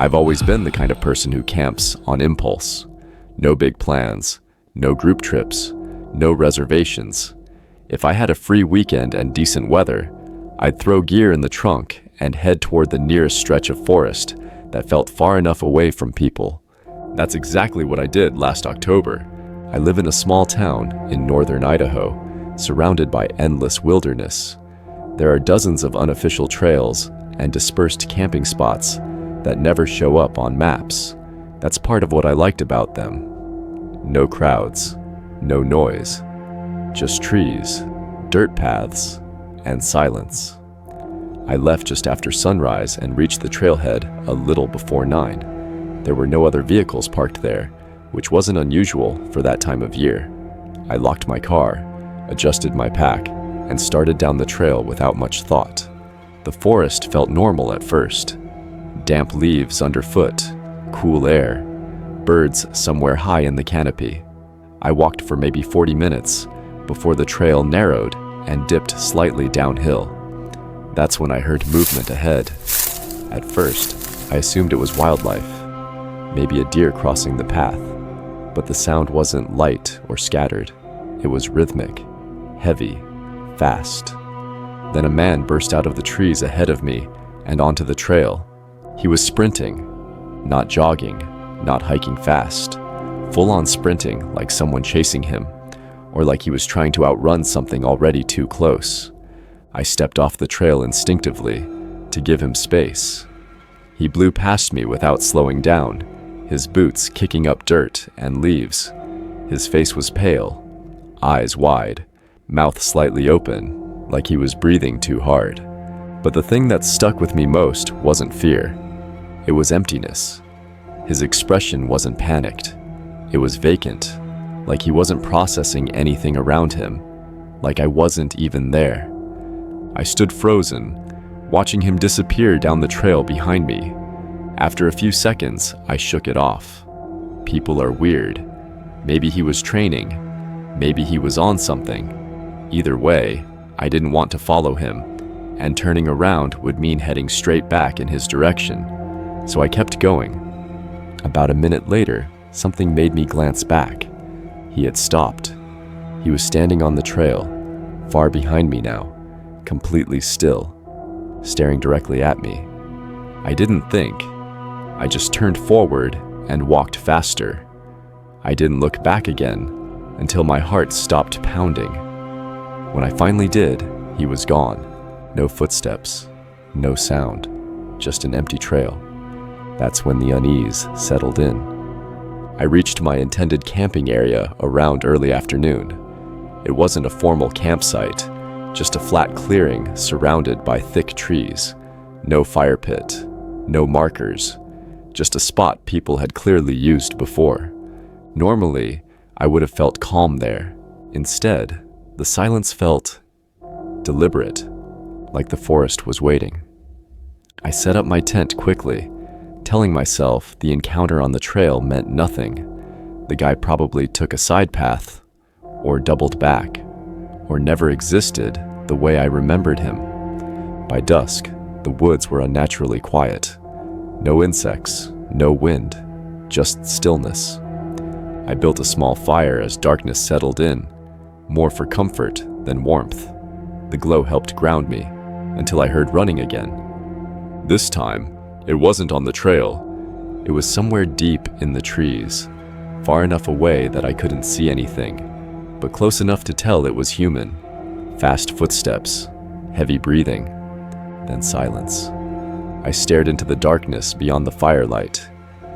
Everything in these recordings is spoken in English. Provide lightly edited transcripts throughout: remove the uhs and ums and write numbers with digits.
I've always been the kind of person who camps on impulse. No big plans, no group trips, no reservations. If I had a free weekend and decent weather, I'd throw gear in the trunk and head toward the nearest stretch of forest that felt far enough away from people. That's exactly what I did last October. I live in a small town in northern Idaho, surrounded by endless wilderness. There are dozens of unofficial trails and dispersed camping spots that never show up on maps. That's part of what I liked about them. No crowds, no noise, just trees, dirt paths, and silence. I left just after sunrise and reached the trailhead a little before 9. There were no other vehicles parked there, which wasn't unusual for that time of year. I locked my car, adjusted my pack, and started down the trail without much thought. The forest felt normal at first. Damp leaves underfoot, cool air, birds somewhere high in the canopy. I walked for maybe 40 minutes before the trail narrowed and dipped slightly downhill. That's when I heard movement ahead. At first, I assumed it was wildlife, maybe a deer crossing the path, but the sound wasn't light or scattered. It was rhythmic, heavy, fast. Then a man burst out of the trees ahead of me and onto the trail. He was sprinting, not jogging, not hiking fast, full-on sprinting like someone chasing him, or like he was trying to outrun something already too close. I stepped off the trail instinctively to give him space. He blew past me without slowing down, his boots kicking up dirt and leaves. His face was pale, eyes wide, mouth slightly open, like he was breathing too hard. But the thing that stuck with me most wasn't fear. It was emptiness. His expression wasn't panicked. It was vacant, like he wasn't processing anything around him, like I wasn't even there. I stood frozen, watching him disappear down the trail behind me. After a few seconds, I shook it off. People are weird. Maybe he was training. Maybe he was on something. Either way, I didn't want to follow him, and turning around would mean heading straight back in his direction. So I kept going. About a minute later, something made me glance back. He had stopped. He was standing on the trail, far behind me now, completely still, staring directly at me. I didn't think. I just turned forward and walked faster. I didn't look back again until my heart stopped pounding. When I finally did, he was gone. No footsteps, no sound, just an empty trail. That's when the unease settled in. I reached my intended camping area around early afternoon. It wasn't a formal campsite, just a flat clearing surrounded by thick trees. No fire pit, no markers, just a spot people had clearly used before. Normally, I would have felt calm there. Instead, the silence felt deliberate, like the forest was waiting. I set up my tent quickly, telling myself the encounter on the trail meant nothing. The guy probably took a side path, or doubled back, or never existed the way I remembered him. By dusk, the woods were unnaturally quiet. No insects, no wind, just stillness. I built a small fire as darkness settled in, more for comfort than warmth. The glow helped ground me, until I heard running again. This time, it wasn't on the trail. It was somewhere deep in the trees, far enough away that I couldn't see anything, but close enough to tell it was human. Fast footsteps, heavy breathing, then silence. I stared into the darkness beyond the firelight,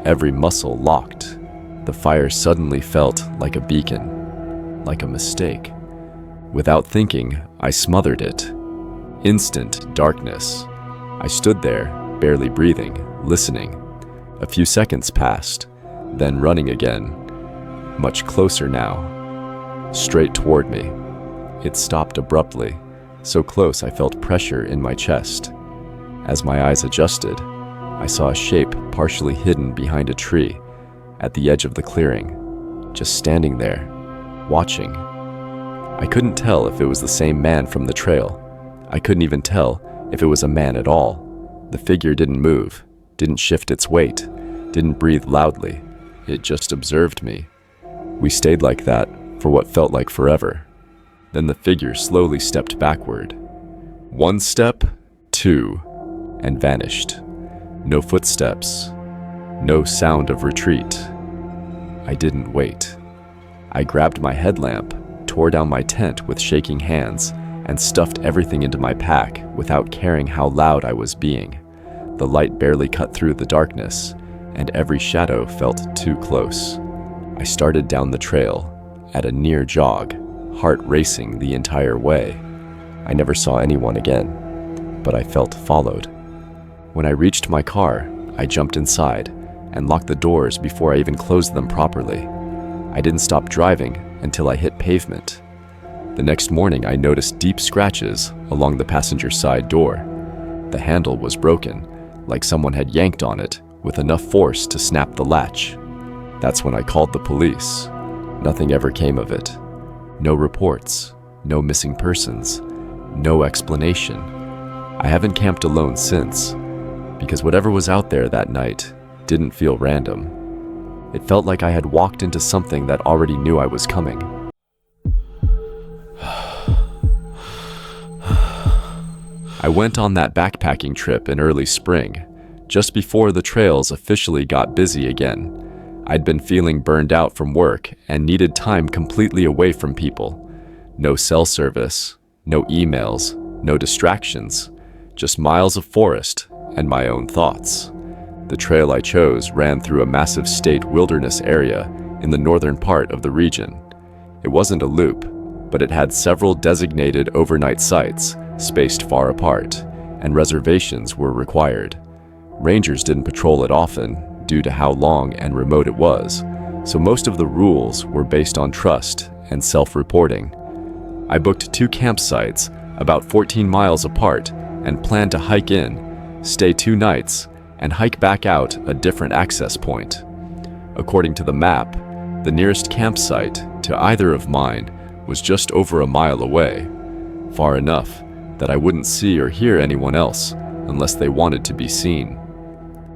every muscle locked. The fire suddenly felt like a beacon, like a mistake. Without thinking, I smothered it. Instant darkness. I stood there, barely breathing, listening. A few seconds passed, then running again. Much closer now, straight toward me. It stopped abruptly, so close I felt pressure in my chest. As my eyes adjusted, I saw a shape partially hidden behind a tree at the edge of the clearing, just standing there, watching. I couldn't tell if it was the same man from the trail. I couldn't even tell if it was a man at all. The figure didn't move, didn't shift its weight, didn't breathe loudly. It just observed me. We stayed like that for what felt like forever. Then the figure slowly stepped backward. 1 step, 2, and vanished. No footsteps, no sound of retreat. I didn't wait. I grabbed my headlamp, tore down my tent with shaking hands, and stuffed everything into my pack without caring how loud I was being. The light barely cut through the darkness, and every shadow felt too close. I started down the trail at a near jog, heart racing the entire way. I never saw anyone again, but I felt followed. When I reached my car, I jumped inside and locked the doors before I even closed them properly. I didn't stop driving until I hit pavement. The next morning, I noticed deep scratches along the passenger side door. The handle was broken, like someone had yanked on it with enough force to snap the latch. That's when I called the police. Nothing ever came of it. No reports, no missing persons, no explanation. I haven't camped alone since, because whatever was out there that night didn't feel random. It felt like I had walked into something that already knew I was coming. I went on that backpacking trip in early spring, just before the trails officially got busy again. I'd been feeling burned out from work and needed time completely away from people. No cell service, no emails, no distractions, just miles of forest and my own thoughts. The trail I chose ran through a massive state wilderness area in the northern part of the region. It wasn't a loop, but it had several designated overnight sites spaced far apart, and reservations were required. Rangers didn't patrol it often due to how long and remote it was, so most of the rules were based on trust and self-reporting. I booked 2 campsites about 14 miles apart and planned to hike in, stay 2 nights, and hike back out a different access point. According to the map, the nearest campsite to either of mine was just over a mile away, far enough that I wouldn't see or hear anyone else unless they wanted to be seen.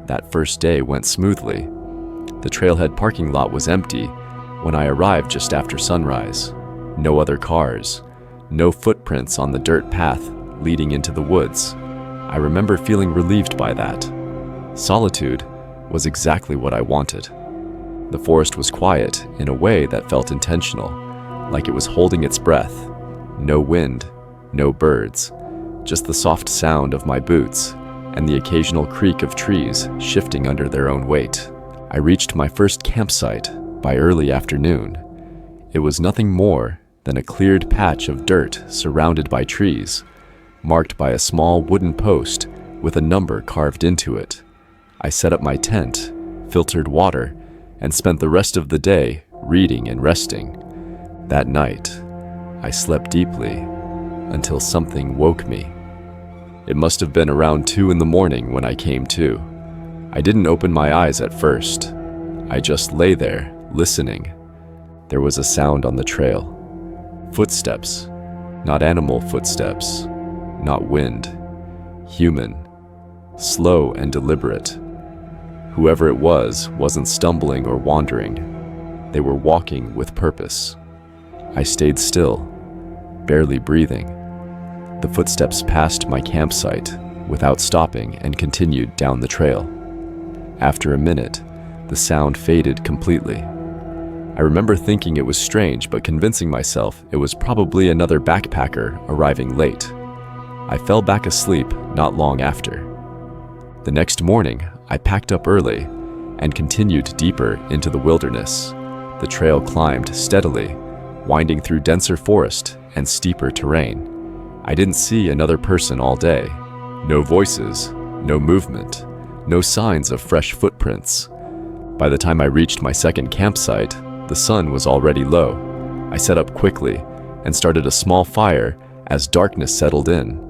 That first day went smoothly. The trailhead parking lot was empty when I arrived just after sunrise. No other cars, no footprints on the dirt path leading into the woods. I remember feeling relieved by that. Solitude was exactly what I wanted. The forest was quiet in a way that felt intentional, like it was holding its breath. No wind, no birds, just the soft sound of my boots and the occasional creak of trees shifting under their own weight. I reached my first campsite by early afternoon. It was nothing more than a cleared patch of dirt surrounded by trees, marked by a small wooden post with a number carved into it. I set up my tent, filtered water, and spent the rest of the day reading and resting. That night, I slept deeply until something woke me. It must have been around 2 in the morning when I came to. I didn't open my eyes at first. I just lay there, listening. There was a sound on the trail. Footsteps, not animal footsteps, not wind. Human, slow and deliberate. Whoever it was wasn't stumbling or wandering. They were walking with purpose. I stayed still, barely breathing. The footsteps passed my campsite without stopping and continued down the trail. After a minute, the sound faded completely. I remember thinking it was strange, but convincing myself it was probably another backpacker arriving late. I fell back asleep not long after. The next morning, I packed up early and continued deeper into the wilderness. The trail climbed steadily, winding through denser forest and steeper terrain. I didn't see another person all day. No voices, no movement, no signs of fresh footprints. By the time I reached my second campsite, the sun was already low. I set up quickly and started a small fire as darkness settled in.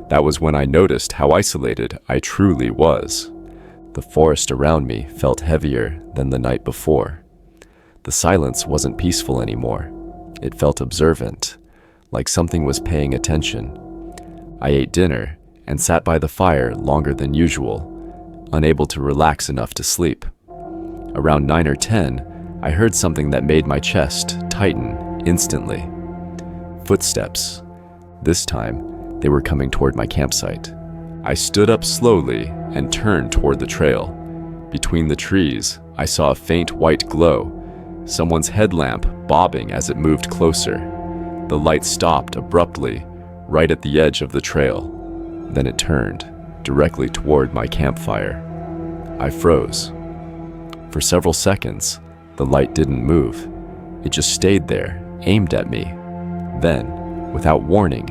That was when I noticed how isolated I truly was. The forest around me felt heavier than the night before. The silence wasn't peaceful anymore. It felt observant, like something was paying attention. I ate dinner and sat by the fire longer than usual. unable to relax enough to sleep. Around 9 or 10, I heard something that made my chest tighten instantly. Footsteps. This time, they were coming toward my campsite. I stood up slowly and turned toward the trail. Between the trees, I saw a faint white glow, someone's headlamp bobbing as it moved closer. The light stopped abruptly, right at the edge of the trail. Then it turned, directly toward my campfire. I froze. For several seconds, the light didn't move. It just stayed there, aimed at me. Then, without warning,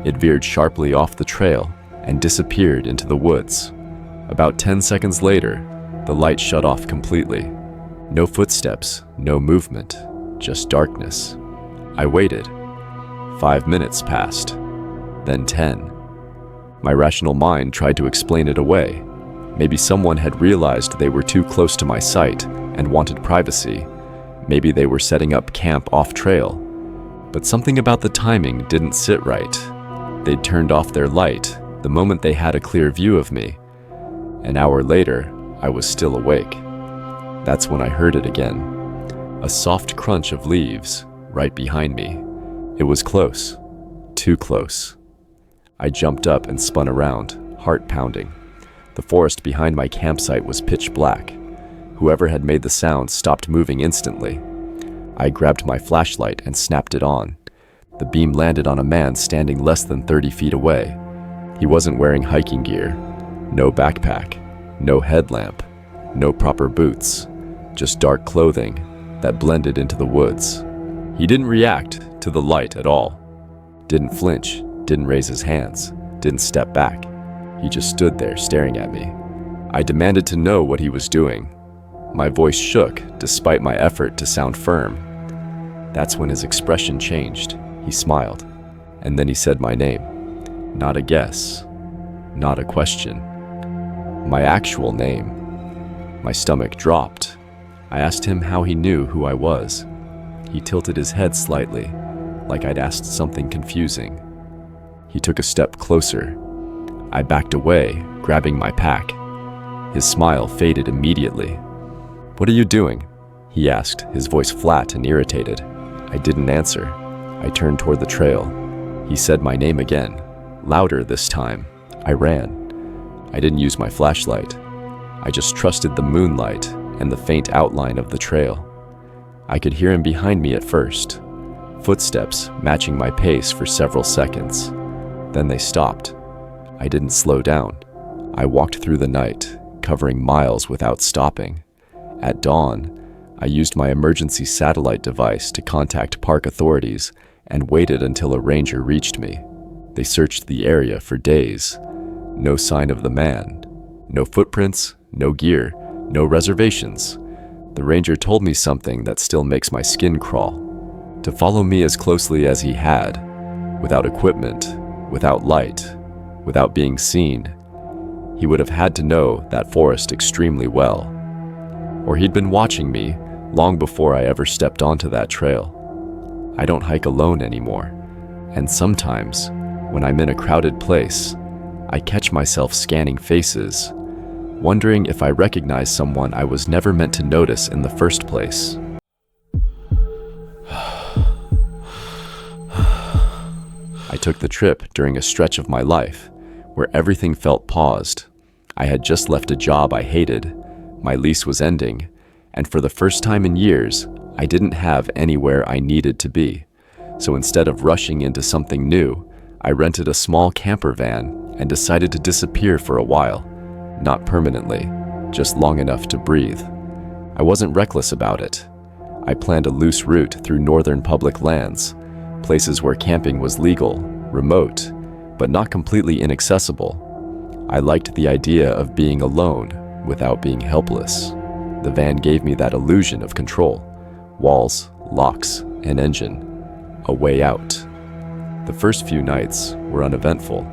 it veered sharply off the trail and disappeared into the woods. About 10 seconds later, the light shut off completely. No footsteps, no movement, just darkness. I waited. 5 minutes passed, then 10. My rational mind tried to explain it away. Maybe someone had realized they were too close to my site and wanted privacy. Maybe they were setting up camp off-trail. But something about the timing didn't sit right. They'd turned off their light the moment they had a clear view of me. An hour later, I was still awake. That's when I heard it again. A soft crunch of leaves right behind me. It was close. Too close. I jumped up and spun around, heart pounding. The forest behind my campsite was pitch black. Whoever had made the sound stopped moving instantly. I grabbed my flashlight and snapped it on. The beam landed on a man standing less than 30 feet away. He wasn't wearing hiking gear. No backpack. No headlamp. No proper boots. Just dark clothing that blended into the woods. He didn't react to the light at all. Didn't flinch. Didn't raise his hands. Didn't step back. He just stood there staring at me. I demanded to know what he was doing. My voice shook despite my effort to sound firm. That's when his expression changed. He smiled, and then he said my name. Not a guess, not a question. My actual name. My stomach dropped. I asked him how he knew who I was. He tilted his head slightly, like I'd asked something confusing. He took a step closer. I backed away, grabbing my pack. His smile faded immediately. "What are you doing?" he asked, his voice flat and irritated. I didn't answer. I turned toward the trail. He said my name again, louder this time. I ran. I didn't use my flashlight. I just trusted the moonlight and the faint outline of the trail. I could hear him behind me at first, footsteps matching my pace for several seconds. Then they stopped. I didn't slow down. I walked through the night, covering miles without stopping. At dawn, I used my emergency satellite device to contact park authorities and waited until a ranger reached me. They searched the area for days. No sign of the man. No footprints, no gear, no reservations. The ranger told me something that still makes my skin crawl. To follow me as closely as he had, without equipment, without light, without being seen, he would have had to know that forest extremely well. Or he'd been watching me long before I ever stepped onto that trail. I don't hike alone anymore, and sometimes, when I'm in a crowded place, I catch myself scanning faces, wondering if I recognize someone I was never meant to notice in the first place. I took the trip during a stretch of my life where everything felt paused. I had just left a job I hated, my lease was ending, and for the first time in years, I didn't have anywhere I needed to be. So instead of rushing into something new, I rented a small camper van and decided to disappear for a while. Not permanently, just long enough to breathe. I wasn't reckless about it. I planned a loose route through northern public lands, places where camping was legal, remote, but not completely inaccessible. I liked the idea of being alone without being helpless. The van gave me that illusion of control. Walls, locks, an engine. A way out. The first few nights were uneventful.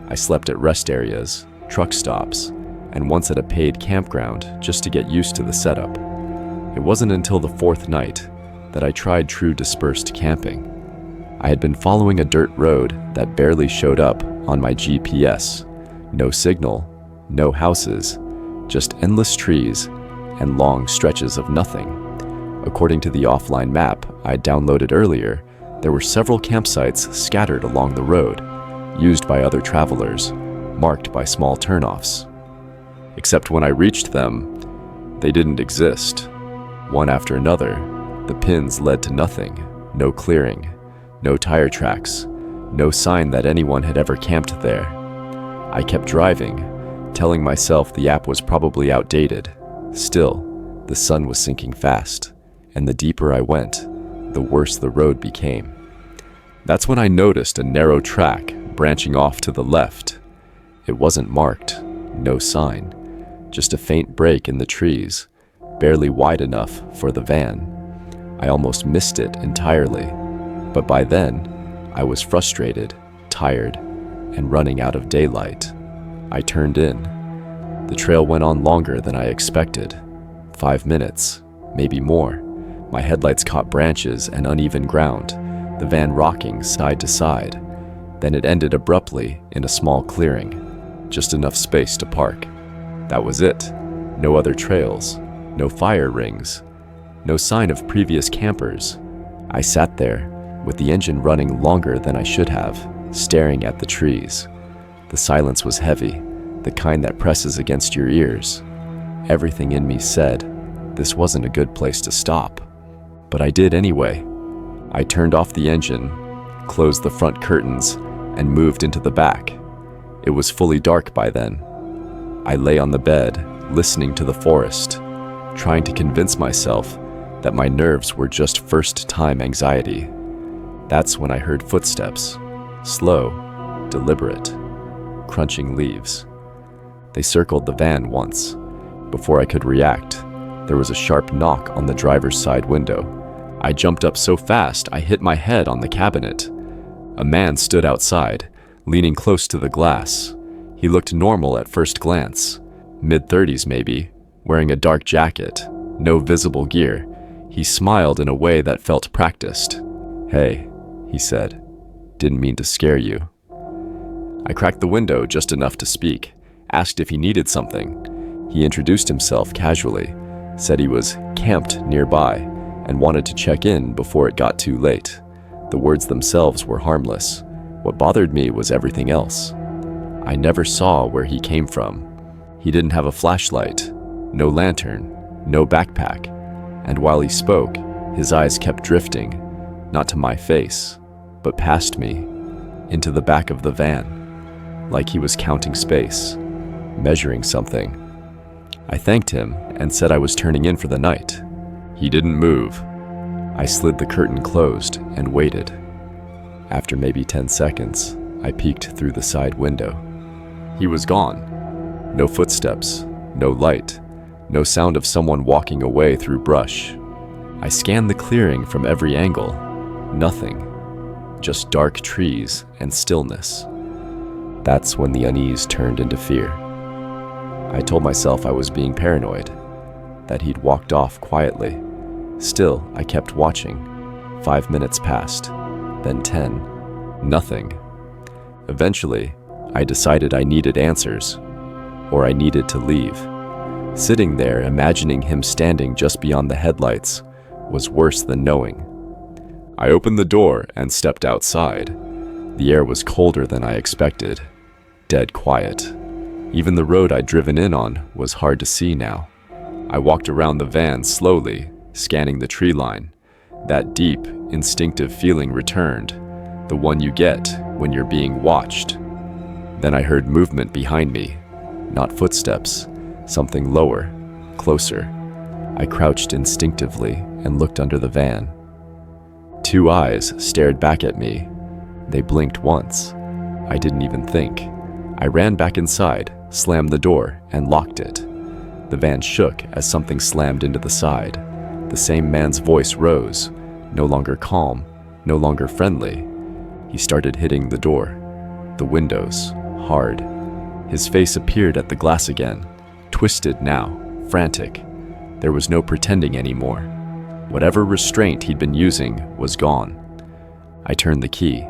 I slept at rest areas, truck stops, and once at a paid campground just to get used to the setup. It wasn't until the fourth night that I tried true dispersed camping. I had been following a dirt road that barely showed up on my GPS. No signal, no houses, just endless trees and long stretches of nothing. According to the offline map I downloaded earlier, there were several campsites scattered along the road, used by other travelers, marked by small turnoffs. Except when I reached them, they didn't exist. One after another, the pins led to nothing. No clearing, no tire tracks, no sign that anyone had ever camped there. I kept driving, telling myself the app was probably outdated. Still, the sun was sinking fast, and the deeper I went, the worse the road became. That's when I noticed a narrow track branching off to the left. It wasn't marked, no sign, just a faint break in the trees, barely wide enough for the van. I almost missed it entirely, but by then, I was frustrated, tired, and running out of daylight. I turned in. The trail went on longer than I expected. 5 minutes, maybe more. My headlights caught branches and uneven ground, the van rocking side to side. Then it ended abruptly in a small clearing, just enough space to park. That was it. No other trails, no fire rings, no sign of previous campers. I sat there, with the engine running longer than I should have, staring at the trees. The silence was heavy, the kind that presses against your ears. Everything in me said, this wasn't a good place to stop. But I did anyway. I turned off the engine, closed the front curtains, and moved into the back. It was fully dark by then. I lay on the bed, listening to the forest, trying to convince myself that my nerves were just first-time anxiety. That's when I heard footsteps, slow, deliberate, crunching leaves. They circled the van once. Before I could react, there was a sharp knock on the driver's side window. I jumped up so fast I hit my head on the cabinet. A man stood outside, leaning close to the glass. He looked normal at first glance, mid-30s maybe, wearing a dark jacket, no visible gear. He smiled in a way that felt practiced. "Hey," he said, "didn't mean to scare you." I cracked the window just enough to speak, asked if he needed something. He introduced himself casually, said he was camped nearby and wanted to check in before it got too late. The words themselves were harmless. What bothered me was everything else. I never saw where he came from. He didn't have a flashlight, no lantern, no backpack. And while he spoke, his eyes kept drifting, not to my face, but past me, into the back of the van, like he was counting space, measuring something. I thanked him and said I was turning in for the night. He didn't move. I slid the curtain closed and waited. After maybe 10 seconds, I peeked through the side window. He was gone. No footsteps, no light, no sound of someone walking away through brush. I scanned the clearing from every angle. Nothing. Just dark trees and stillness. That's when the unease turned into fear. I told myself I was being paranoid, that he'd walked off quietly. Still, I kept watching. 5 minutes passed, then 10. Nothing. Eventually, I decided I needed answers, or I needed to leave. Sitting there, imagining him standing just beyond the headlights, was worse than knowing. I opened the door and stepped outside. The air was colder than I expected, dead quiet. Even the road I'd driven in on was hard to see now. I walked around the van slowly, scanning the tree line. That deep, instinctive feeling returned, the one you get when you're being watched. Then I heard movement behind me, not footsteps, something lower, closer. I crouched instinctively and looked under the van. 2 eyes stared back at me. They blinked once. I didn't even think. I ran back inside, slammed the door, and locked it. The van shook as something slammed into the side. The same man's voice rose, no longer calm, no longer friendly. He started hitting the door, the windows, hard. His face appeared at the glass again, twisted now, frantic. There was no pretending anymore. Whatever restraint he'd been using was gone. I turned the key.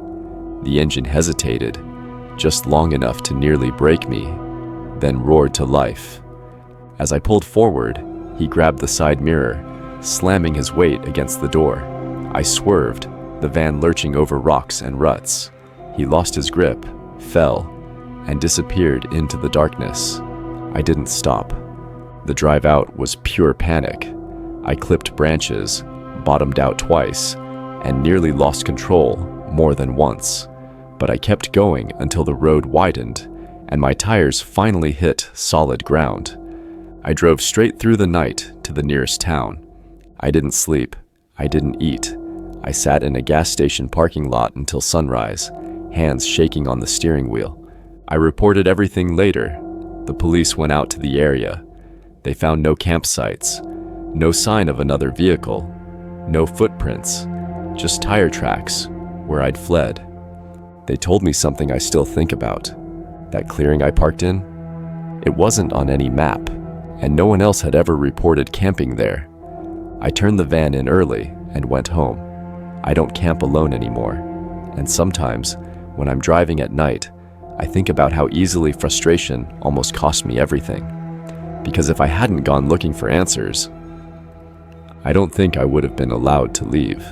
The engine hesitated, just long enough to nearly break me, then roared to life. As I pulled forward, he grabbed the side mirror, slamming his weight against the door. I swerved, the van lurching over rocks and ruts. He lost his grip, fell, and disappeared into the darkness. I didn't stop. The drive out was pure panic. I clipped branches, bottomed out twice, and nearly lost control more than once. But I kept going until the road widened and my tires finally hit solid ground. I drove straight through the night to the nearest town. I didn't sleep. I didn't eat. I sat in a gas station parking lot until sunrise, hands shaking on the steering wheel. I reported everything later. The police went out to the area. They found no campsites, no sign of another vehicle, no footprints, just tire tracks where I'd fled. They told me something I still think about. That clearing I parked in? It wasn't on any map, and no one else had ever reported camping there. I turned the van in early and went home. I don't camp alone anymore, and sometimes, when I'm driving at night, I think about how easily frustration almost cost me everything. Because if I hadn't gone looking for answers, I don't think I would have been allowed to leave.